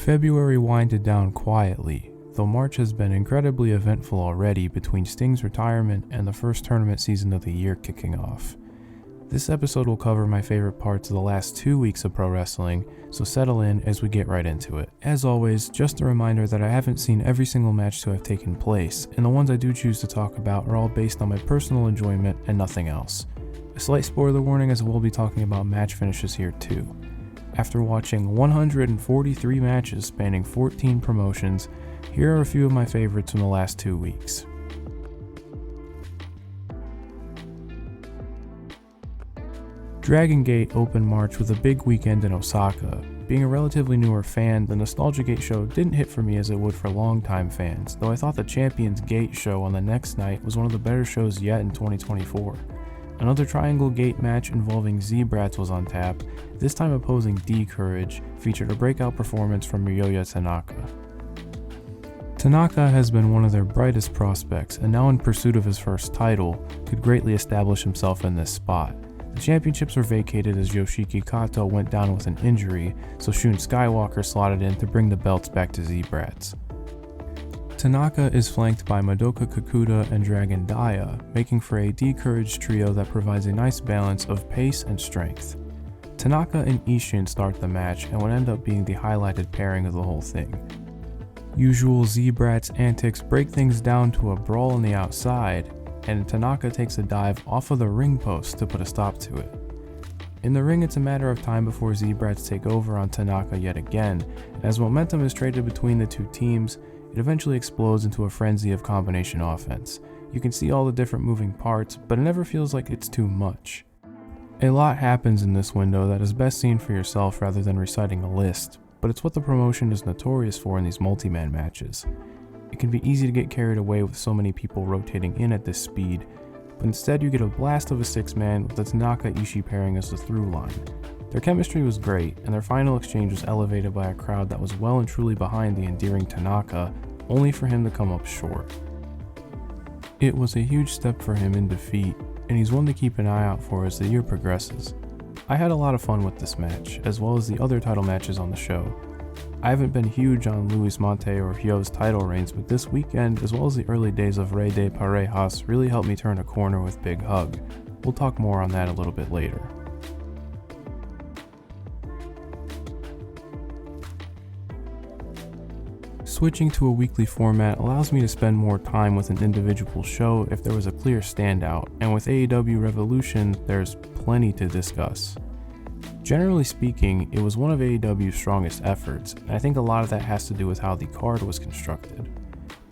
February winded down quietly, though March has been incredibly eventful already between Sting's retirement and the first tournament season of the year kicking off. This episode will cover my favorite parts of the last 2 weeks of pro wrestling, so settle in as we get right into it. As always, just a reminder that I haven't seen every single match to have taken place, and the ones I do choose to talk about are all based on my personal enjoyment and nothing else. A slight spoiler warning, as we'll be talking about match finishes here too. After watching 143 matches spanning 14 promotions, here are a few of my favorites from the last 2 weeks. Dragongate opened March with a big weekend in Osaka. Being a relatively newer fan, the Nostalgia Gate show didn't hit for me as it would for longtime fans, though I thought the Champions Gate show on the next night was one of the better shows yet in 2024. Another Triangle Gate match involving Z-Brats was on tap, this time opposing D-Courage, featured a breakout performance from Ryoya Tanaka. Tanaka has been one of their brightest prospects, and now in pursuit of his first title, could greatly establish himself in this spot. The championships were vacated as Yoshiki Kato went down with an injury, so Shun Skywalker slotted in to bring the belts back to Z-Brats. Tanaka is flanked by Madoka Kakuta and Dragon Daya, making for a D-Courage trio that provides a nice balance of pace and strength. Tanaka and Ishin start the match and would end up being the highlighted pairing of the whole thing. Usual Z-Brats antics break things down to a brawl on the outside, and Tanaka takes a dive off of the ring post to put a stop to it. In the ring, it's a matter of time before Z-Brats take over on Tanaka yet again, and as momentum is traded between the two teams, it eventually explodes into a frenzy of combination offense. You can see all the different moving parts, but it never feels like it's too much. A lot happens in this window that is best seen for yourself rather than reciting a list, but it's what the promotion is notorious for in these multi-man matches. It can be easy to get carried away with so many people rotating in at this speed, but instead you get a blast of a 6-man with the Tanaka-Ishii pairing as the through line. Their chemistry was great, and their final exchange was elevated by a crowd that was well and truly behind the endearing Tanaka, only for him to come up short. It was a huge step for him in defeat, and he's one to keep an eye out for as the year progresses. I had a lot of fun with this match, as well as the other title matches on the show. I haven't been huge on Luis Monte or Hyo's title reigns, but this weekend, as well as the early days of Rey de Parejas, really helped me turn a corner with Big Hug. We'll talk more on that a little bit later. Switching to a weekly format allows me to spend more time with an individual show if there was a clear standout, and with AEW Revolution, there's plenty to discuss. Generally speaking, it was one of AEW's strongest efforts, and I think a lot of that has to do with how the card was constructed.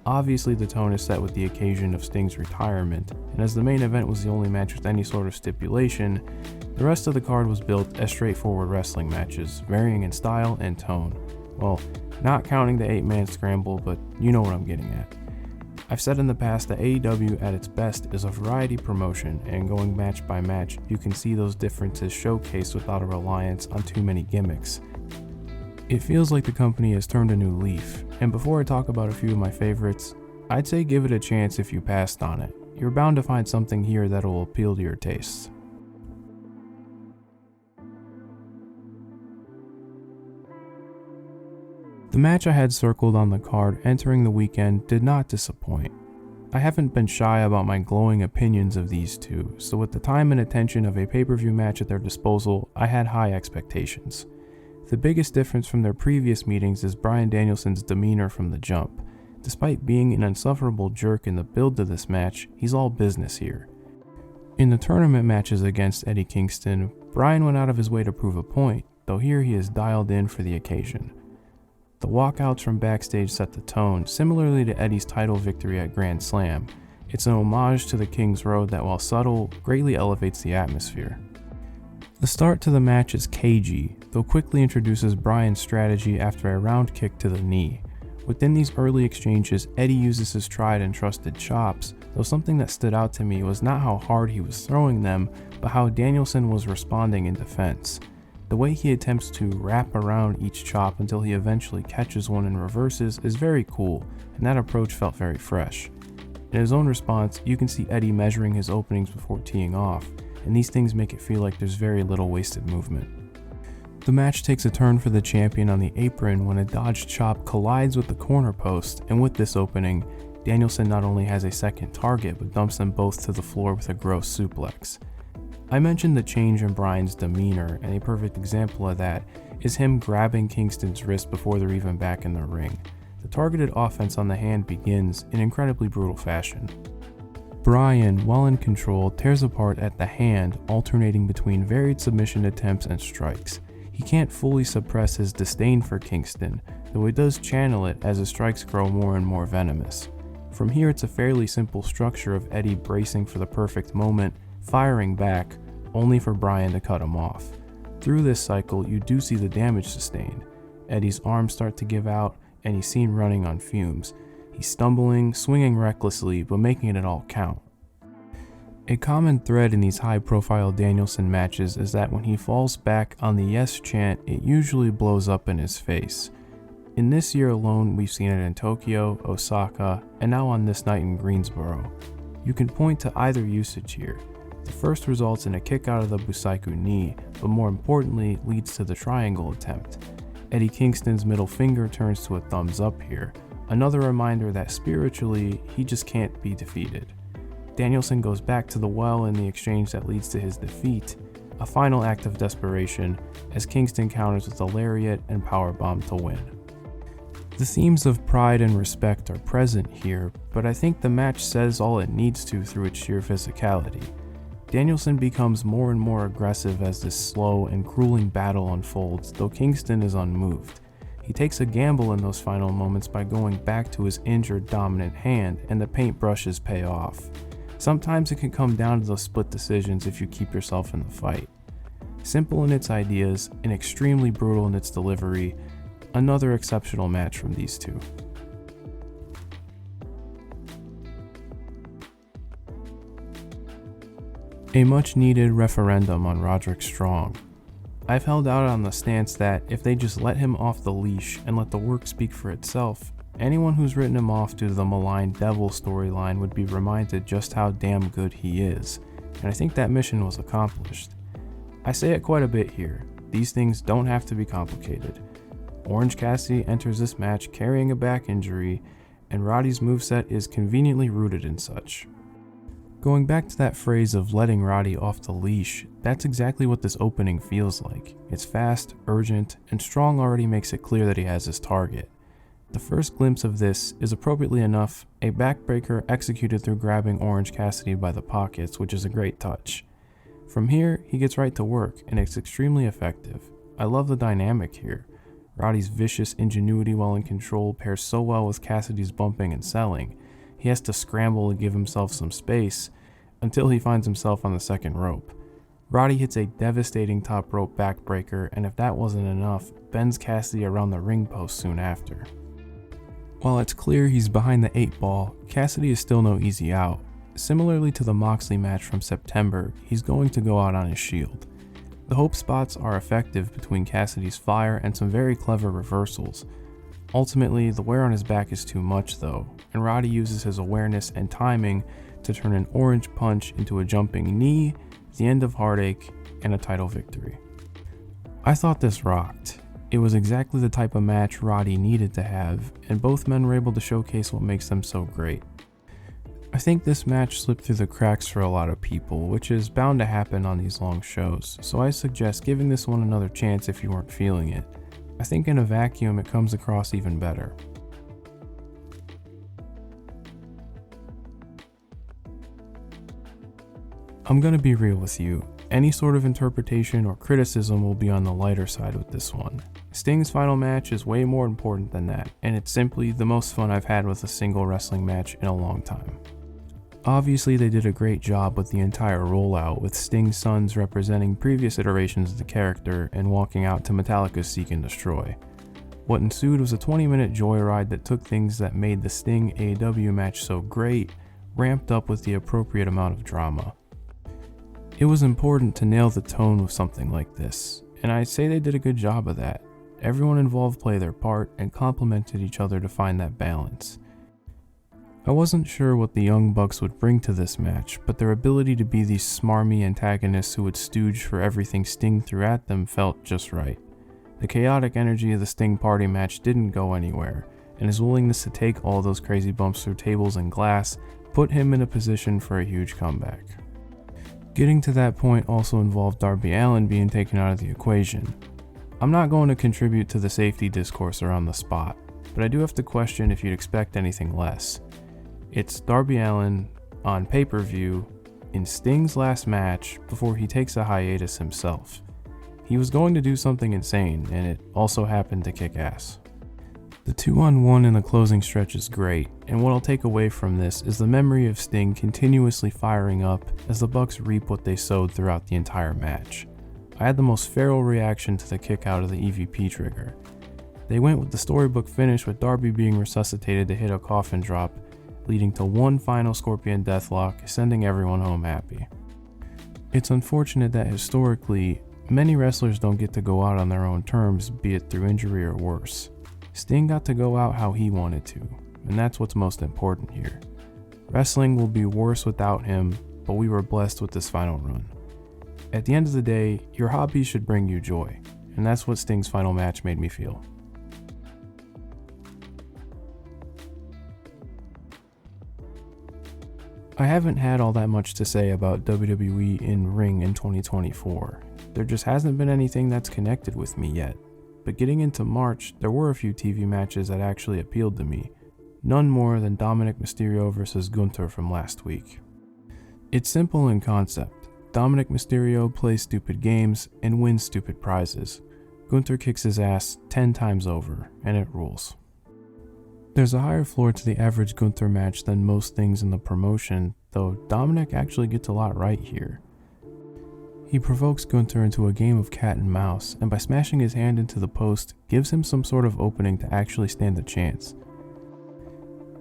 Obviously, the tone is set with the occasion of Sting's retirement, and as the main event was the only match with any sort of stipulation, the rest of the card was built as straightforward wrestling matches, varying in style and tone. Well, not counting the 8-man scramble, but you know what I'm getting at. I've said in the past that AEW at its best is a variety promotion, and going match by match, you can see those differences showcased without a reliance on too many gimmicks. It feels like the company has turned a new leaf, and before I talk about a few of my favorites, I'd say give it a chance if you passed on it. You're bound to find something here that'll appeal to your tastes. The match I had circled on the card entering the weekend did not disappoint. I haven't been shy about my glowing opinions of these two, so with the time and attention of a pay-per-view match at their disposal, I had high expectations. The biggest difference from their previous meetings is Bryan Danielson's demeanor from the jump. Despite being an insufferable jerk in the build to this match, he's all business here. In the tournament matches against Eddie Kingston, Bryan went out of his way to prove a point, though here he is dialed in for the occasion. The walkouts from backstage set the tone, similarly to Eddie's title victory at Grand Slam. It's an homage to the King's Road that, while subtle, greatly elevates the atmosphere. The start to the match is cagey, though quickly introduces Bryan's strategy after a round kick to the knee. Within these early exchanges, Eddie uses his tried and trusted chops, though something that stood out to me was not how hard he was throwing them, but how Danielson was responding in defense. The way he attempts to wrap around each chop until he eventually catches one and reverses is very cool, and that approach felt very fresh. In his own response, you can see Eddie measuring his openings before teeing off, and these things make it feel like there's very little wasted movement. The match takes a turn for the champion on the apron when a dodged chop collides with the corner post, and with this opening, Danielson not only has a second target but dumps them both to the floor with a gross suplex. I mentioned the change in Bryan's demeanor, and a perfect example of that is him grabbing Kingston's wrist before they're even back in the ring. The targeted offense on the hand begins in incredibly brutal fashion. Bryan, while in control, tears apart at the hand, alternating between varied submission attempts and strikes. He can't fully suppress his disdain for Kingston, though he does channel it as his strikes grow more and more venomous. From here, it's a fairly simple structure of Eddie bracing for the perfect moment, firing back, only for Bryan to cut him off. Through this cycle, you do see the damage sustained. Eddie's arms start to give out, and he's seen running on fumes. He's stumbling, swinging recklessly, but making it all count. A common thread in these high-profile Danielson matches is that when he falls back on the yes chant, it usually blows up in his face. In this year alone, we've seen it in Tokyo, Osaka, and now on this night in Greensboro. You can point to either usage here. The first results in a kick out of the Busaiku knee, but more importantly leads to the triangle attempt. Eddie Kingston's middle finger turns to a thumbs up here, another reminder that spiritually, he just can't be defeated. Danielson goes back to the well in the exchange that leads to his defeat, a final act of desperation as Kingston counters with a lariat and powerbomb to win. The themes of pride and respect are present here, but I think the match says all it needs to through its sheer physicality. Danielson becomes more and more aggressive as this slow and grueling battle unfolds, though Kingston is unmoved. He takes a gamble in those final moments by going back to his injured dominant hand, and the paintbrushes pay off. Sometimes it can come down to those split decisions if you keep yourself in the fight. Simple in its ideas and extremely brutal in its delivery, another exceptional match from these two. A much needed referendum on Roderick Strong. I've held out on the stance that if they just let him off the leash and let the work speak for itself, anyone who's written him off due to the maligned devil storyline would be reminded just how damn good he is, and I think that mission was accomplished. I say it quite a bit here, these things don't have to be complicated. Orange Cassidy enters this match carrying a back injury, and Roddy's moveset is conveniently rooted in such. Going back to that phrase of letting Roddy off the leash, that's exactly what this opening feels like. It's fast, urgent, and Strong already makes it clear that he has his target. The first glimpse of this is appropriately enough a backbreaker executed through grabbing Orange Cassidy by the pockets, which is a great touch. From here, he gets right to work, and it's extremely effective. I love the dynamic here. Roddy's vicious ingenuity while in control pairs so well with Cassidy's bumping and selling. He has to scramble to give himself some space until he finds himself on the second rope. Roddy hits a devastating top rope backbreaker, and if that wasn't enough, bends Cassidy around the ring post soon after. While it's clear he's behind the 8 ball, Cassidy is still no easy out. Similarly to the Moxley match from September, he's going to go out on his shield. The hope spots are effective between Cassidy's fire and some very clever reversals. Ultimately, the wear on his back is too much though, and Roddy uses his awareness and timing to turn an orange punch into a jumping knee, the end of Heartache, and a title victory. I thought this rocked. It was exactly the type of match Roddy needed to have, and both men were able to showcase what makes them so great. I think this match slipped through the cracks for a lot of people, which is bound to happen on these long shows, so I suggest giving this one another chance if you weren't feeling it. I think in a vacuum it comes across even better. I'm gonna be real with you. Any sort of interpretation or criticism will be on the lighter side with this one. Sting's final match is way more important than that, and it's simply the most fun I've had with a single wrestling match in a long time. Obviously they did a great job with the entire rollout, with Sting's sons representing previous iterations of the character and walking out to Metallica's Seek and Destroy. What ensued was a 20-minute joyride that took things that made the Sting AEW match so great, ramped up with the appropriate amount of drama. It was important to nail the tone with something like this, and I'd say they did a good job of that. Everyone involved played their part and complemented each other to find that balance. I wasn't sure what the Young Bucks would bring to this match, but their ability to be these smarmy antagonists who would stooge for everything Sting threw at them felt just right. The chaotic energy of the Sting Party match didn't go anywhere, and his willingness to take all those crazy bumps through tables and glass put him in a position for a huge comeback. Getting to that point also involved Darby Allin being taken out of the equation. I'm not going to contribute to the safety discourse around the spot, but I do have to question if you'd expect anything less. It's Darby Allin on pay-per-view in Sting's last match before he takes a hiatus himself. He was going to do something insane, and it also happened to kick ass. The 2-on-1 in the closing stretch is great, and what I'll take away from this is the memory of Sting continuously firing up as the Bucks reap what they sowed throughout the entire match. I had the most feral reaction to the kick out of the EVP trigger. They went with the storybook finish with Darby being resuscitated to hit a coffin drop, leading to one final Scorpion Deathlock, sending everyone home happy. It's unfortunate that historically, many wrestlers don't get to go out on their own terms, be it through injury or worse. Sting got to go out how he wanted to, and that's what's most important here. Wrestling will be worse without him, but we were blessed with this final run. At the end of the day, your hobby should bring you joy, and that's what Sting's final match made me feel. I haven't had all that much to say about WWE in-ring in 2024. There just hasn't been anything that's connected with me yet. But getting into March, there were a few TV matches that actually appealed to me. None more than Dominik Mysterio vs. Gunther from last week. It's simple in concept. Dominik Mysterio plays stupid games and wins stupid prizes. Gunther kicks his ass 10 times over, and it rules. There's a higher floor to the average Gunther match than most things in the promotion, though Dominik actually gets a lot right here. He provokes Gunther into a game of cat and mouse, and by smashing his hand into the post, gives him some sort of opening to actually stand a chance.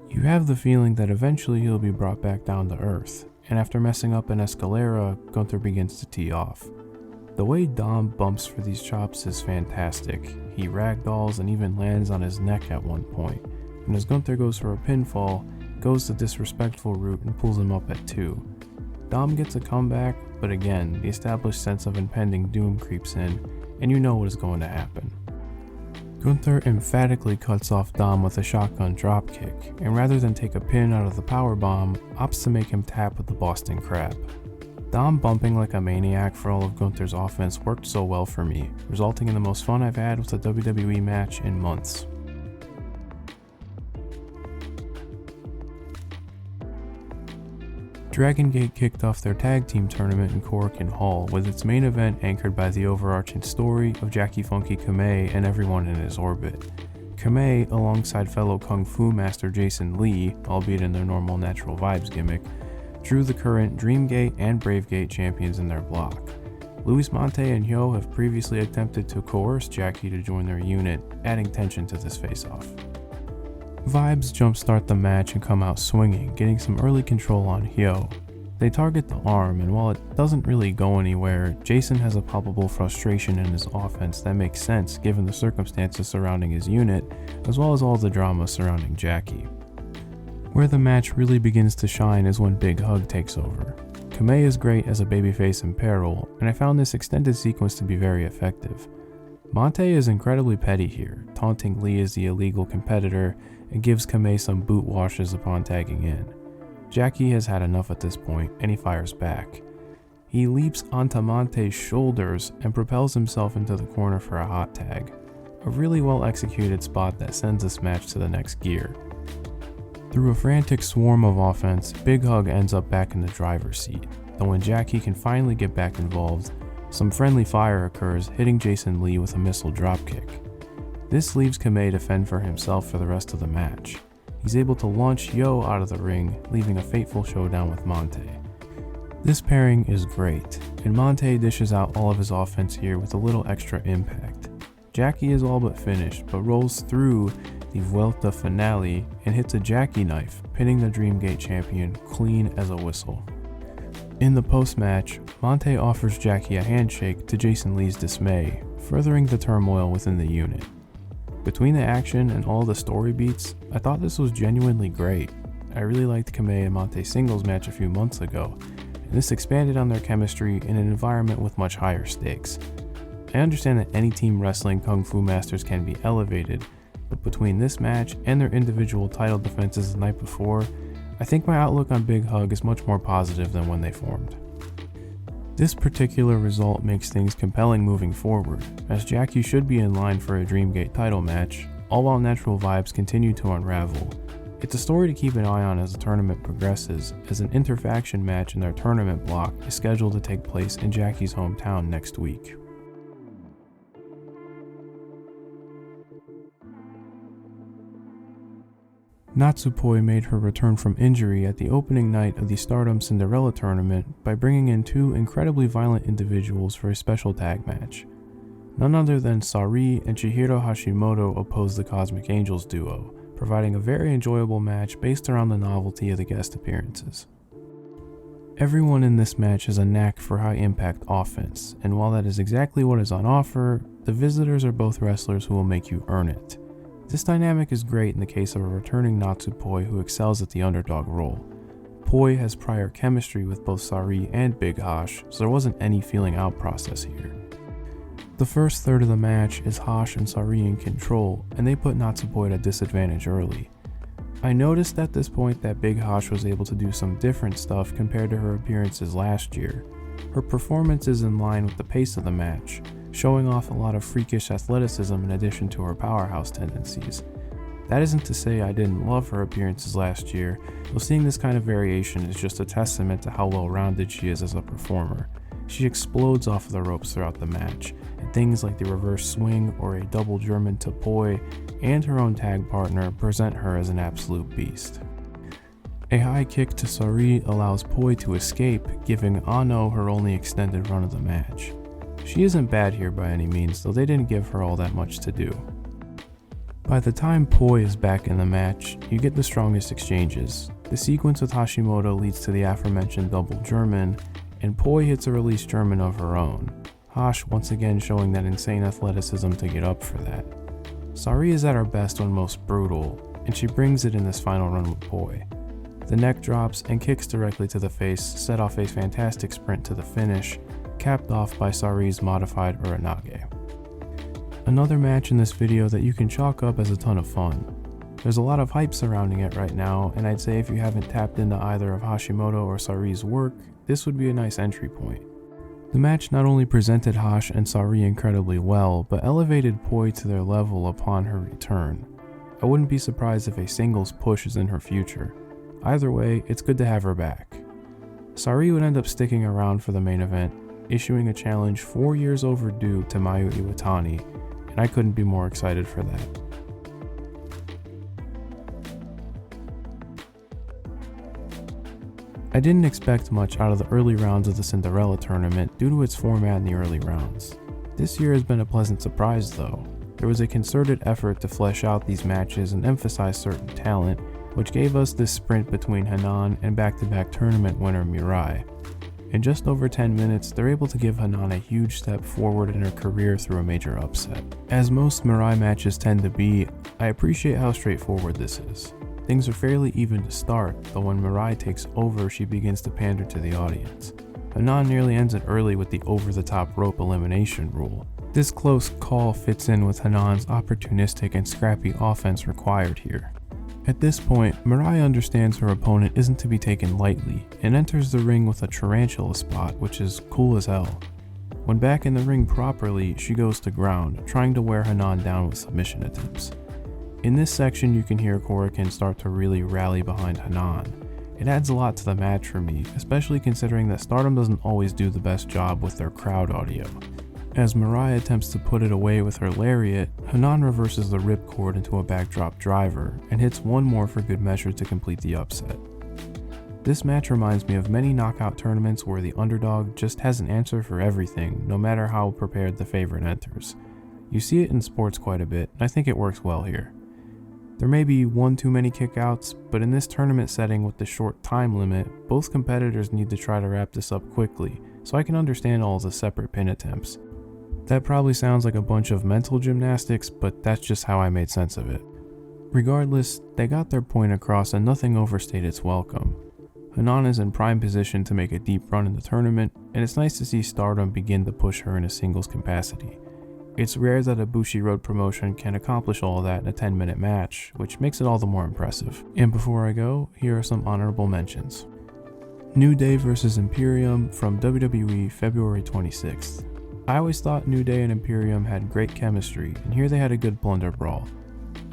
You have the feeling that eventually he'll be brought back down to earth, and after messing up an escalera, Gunther begins to tee off. The way Dom bumps for these chops is fantastic. He ragdolls and even lands on his neck at one point. And as Gunther goes for a pinfall, goes the disrespectful route and pulls him up at 2. Dom gets a comeback, but again, the established sense of impending doom creeps in, and you know what is going to happen. Gunther emphatically cuts off Dom with a shotgun dropkick, and rather than take a pin out of the powerbomb, opts to make him tap with the Boston Crab. Dom bumping like a maniac for all of Gunther's offense worked so well for me, resulting in the most fun I've had with a WWE match in months. Dragongate kicked off their tag team tournament in Korakuen Hall with its main event anchored by the overarching story of Jackie Funky Kamei and everyone in his orbit. Kamei, alongside fellow Kung Fu master Jason Lee, albeit in their normal Natural Vibes gimmick, drew the current Dreamgate and Bravegate champions in their block. Luis Mante and Hyo have previously attempted to coerce Jackie to join their unit, adding tension to this face-off. Vibes jumpstart the match and come out swinging, getting some early control on Hyo. They target the arm, and while it doesn't really go anywhere, Jason has a palpable frustration in his offense that makes sense given the circumstances surrounding his unit, as well as all the drama surrounding Jackie. Where the match really begins to shine is when Big Hug takes over. Kamei is great as a babyface in peril, and I found this extended sequence to be very effective. Mante is incredibly petty here, taunting Lee as the illegal competitor, and gives Kamei some boot washes upon tagging in. Jackie has had enough at this point, and he fires back. He leaps onto Monte's shoulders and propels himself into the corner for a hot tag. A really well executed spot that sends this match to the next gear. Through a frantic swarm of offense, Big Hug ends up back in the driver's seat, though when Jackie can finally get back involved, some friendly fire occurs, hitting Jason Lee with a missile dropkick. This leaves Kamei to fend for himself for the rest of the match. He's able to launch Hyo out of the ring, leaving a fateful showdown with Mante. This pairing is great, and Mante dishes out all of his offense here with a little extra impact. Jackie is all but finished, but rolls through the Vuelta finale and hits a Jackie knife, pinning the Dreamgate champion clean as a whistle. In the post-match, Mante offers Jackie a handshake to Jason Lee's dismay, furthering the turmoil within the unit. Between the action and all the story beats, I thought this was genuinely great. I really liked Kamei and Monte's singles match a few months ago, and this expanded on their chemistry in an environment with much higher stakes. I understand that any team wrestling Kung Fu Masters can be elevated, but between this match and their individual title defenses the night before, I think my outlook on Big Hug is much more positive than when they formed. This particular result makes things compelling moving forward, as Jackie should be in line for a Dreamgate title match, all while Natural Vibes continue to unravel. It's a story to keep an eye on as the tournament progresses, as an interfaction match in their tournament block is scheduled to take place in Jackie's hometown next week. Natsupoi made her return from injury at the opening night of the Stardom Cinderella tournament by bringing in two incredibly violent individuals for a special tag match. None other than Sareee and Chihiro Hashimoto opposed the Cosmic Angels duo, providing a very enjoyable match based around the novelty of the guest appearances. Everyone in this match has a knack for high impact offense, and while that is exactly what is on offer, the visitors are both wrestlers who will make you earn it. This dynamic is great in the case of a returning Natsupoi who excels at the underdog role. Poi has prior chemistry with both Sareee and Big Hash, so there wasn't any feeling out process here. The first third of the match is Hash and Sareee in control, and they put Natsupoi at a disadvantage early. I noticed at this point that Big Hash was able to do some different stuff compared to her appearances last year. Her performance is in line with the pace of the match, showing off a lot of freakish athleticism in addition to her powerhouse tendencies. That isn't to say I didn't love her appearances last year, though seeing this kind of variation is just a testament to how well-rounded she is as a performer. She explodes off of the ropes throughout the match, and things like the reverse swing or a double German to Poi and her own tag partner present her as an absolute beast. A high kick to Sareee allows Poi to escape, giving Anou her only extended run of the match. She isn't bad here by any means, though they didn't give her all that much to do. By the time Poi is back in the match, you get the strongest exchanges. The sequence with Hashimoto leads to the aforementioned double German, and Poi hits a release German of her own. Hash once again showing that insane athleticism to get up for that. Sareee is at her best when most brutal, and she brings it in this final run with Poi. The neck drops and kicks directly to the face set off a fantastic sprint to the finish, capped off by Saree's modified Uranage. Another match in this video that you can chalk up as a ton of fun. There's a lot of hype surrounding it right now, and I'd say if you haven't tapped into either of Hashimoto or Saree's work, this would be a nice entry point. The match not only presented Hash and Sareee incredibly well, but elevated Poi to their level upon her return. I wouldn't be surprised if a singles push is in her future. Either way, it's good to have her back. Sareee would end up sticking around for the main event, issuing a challenge 4 years overdue to Mayu Iwatani, and I couldn't be more excited for that. I didn't expect much out of the early rounds of the Cinderella tournament due to its format in the early rounds. This year has been a pleasant surprise though. There was a concerted effort to flesh out these matches and emphasize certain talent, which gave us this sprint between Hanan and back-to-back tournament winner MIRAI. In just over 10 minutes, they're able to give Hanan a huge step forward in her career through a major upset. As most MIRAI matches tend to be, I appreciate how straightforward this is. Things are fairly even to start, though when MIRAI takes over, she begins to pander to the audience. Hanan nearly ends it early with the over-the-top rope elimination rule. This close call fits in with Hanan's opportunistic and scrappy offense required here. At this point, MIRAI understands her opponent isn't to be taken lightly, and enters the ring with a tarantula spot, which is cool as hell. When back in the ring properly, she goes to ground, trying to wear Hanan down with submission attempts. In this section, you can hear Korakuen start to really rally behind Hanan. It adds a lot to the match for me, especially considering that Stardom doesn't always do the best job with their crowd audio. As MIRAI attempts to put it away with her lariat, Hanan reverses the ripcord into a backdrop driver, and hits one more for good measure to complete the upset. This match reminds me of many knockout tournaments where the underdog just has an answer for everything, no matter how prepared the favorite enters. You see it in sports quite a bit, and I think it works well here. There may be one too many kickouts, but in this tournament setting with the short time limit, both competitors need to try to wrap this up quickly, so I can understand all the separate pin attempts. That probably sounds like a bunch of mental gymnastics, but that's just how I made sense of it. Regardless, they got their point across and nothing overstayed its welcome. Hanan is in prime position to make a deep run in the tournament, and it's nice to see Stardom begin to push her in a singles capacity. It's rare that a Bushiroad promotion can accomplish all of that in a 10-minute match, which makes it all the more impressive. And before I go, here are some honorable mentions. New Day vs Imperium from WWE February 26th. I always thought New Day and Imperium had great chemistry, and here they had a good blunder brawl.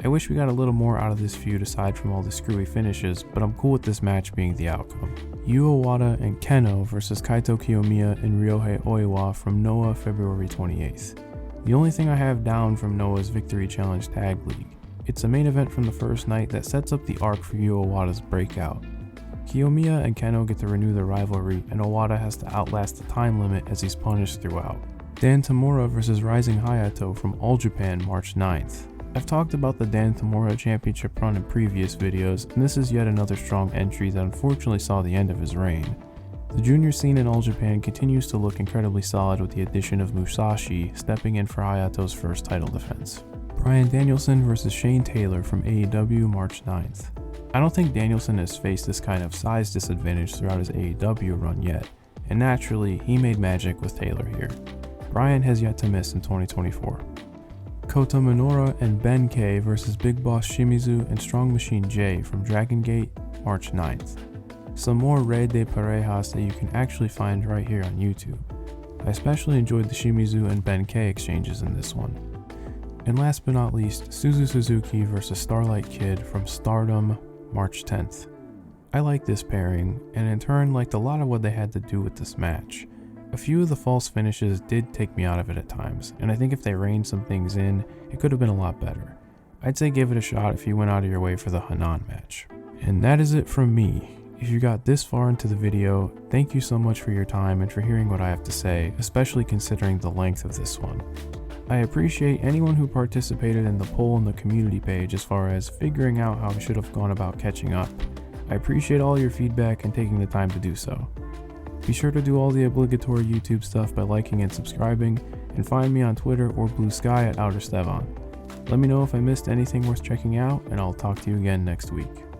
I wish we got a little more out of this feud aside from all the screwy finishes, but I'm cool with this match being the outcome. Yu Owada and Keno vs Kaito Kiyomiya and Ryohei Oiwa from Noah February 28th. The only thing I have down from Noah's Victory Challenge Tag League. It's a main event from the first night that sets up the arc for Yu Owada's breakout. Kiyomiya and Keno get to renew their rivalry, and Owada has to outlast the time limit as he's punished throughout. Dan Tamura vs Rising Hayato from All Japan March 9th. I've talked about the Dan Tamura championship run in previous videos, and this is yet another strong entry that unfortunately saw the end of his reign. The junior scene in All Japan continues to look incredibly solid with the addition of Musashi stepping in for Hayato's first title defense. Bryan Danielson vs Shane Taylor from AEW March 9th. I don't think Danielson has faced this kind of size disadvantage throughout his AEW run yet, and naturally, he made magic with Taylor here. Bryan has yet to miss in 2024. Kota Minoura and Ben K vs Big Boss Shimizu and Strong Machine J from Dragongate March 9th. Some more Rey de Parejas that you can actually find right here on YouTube. I especially enjoyed the Shimizu and Ben K exchanges in this one. And last but not least, Suzu Suzuki vs Starlight Kid from Stardom March 10th. I like this pairing, and in turn liked a lot of what they had to do with this match. A few of the false finishes did take me out of it at times, and I think if they reined some things in, it could have been a lot better. I'd say give it a shot if you went out of your way for the Hanan match. And that is it from me. If you got this far into the video, thank you so much for your time and for hearing what I have to say, especially considering the length of this one. I appreciate anyone who participated in the poll on the community page as far as figuring out how I should have gone about catching up. I appreciate all your feedback and taking the time to do so. Be sure to do all the obligatory YouTube stuff by liking and subscribing, and find me on Twitter or Blue Sky at OuterStevan. Let me know if I missed anything worth checking out, and I'll talk to you again next week.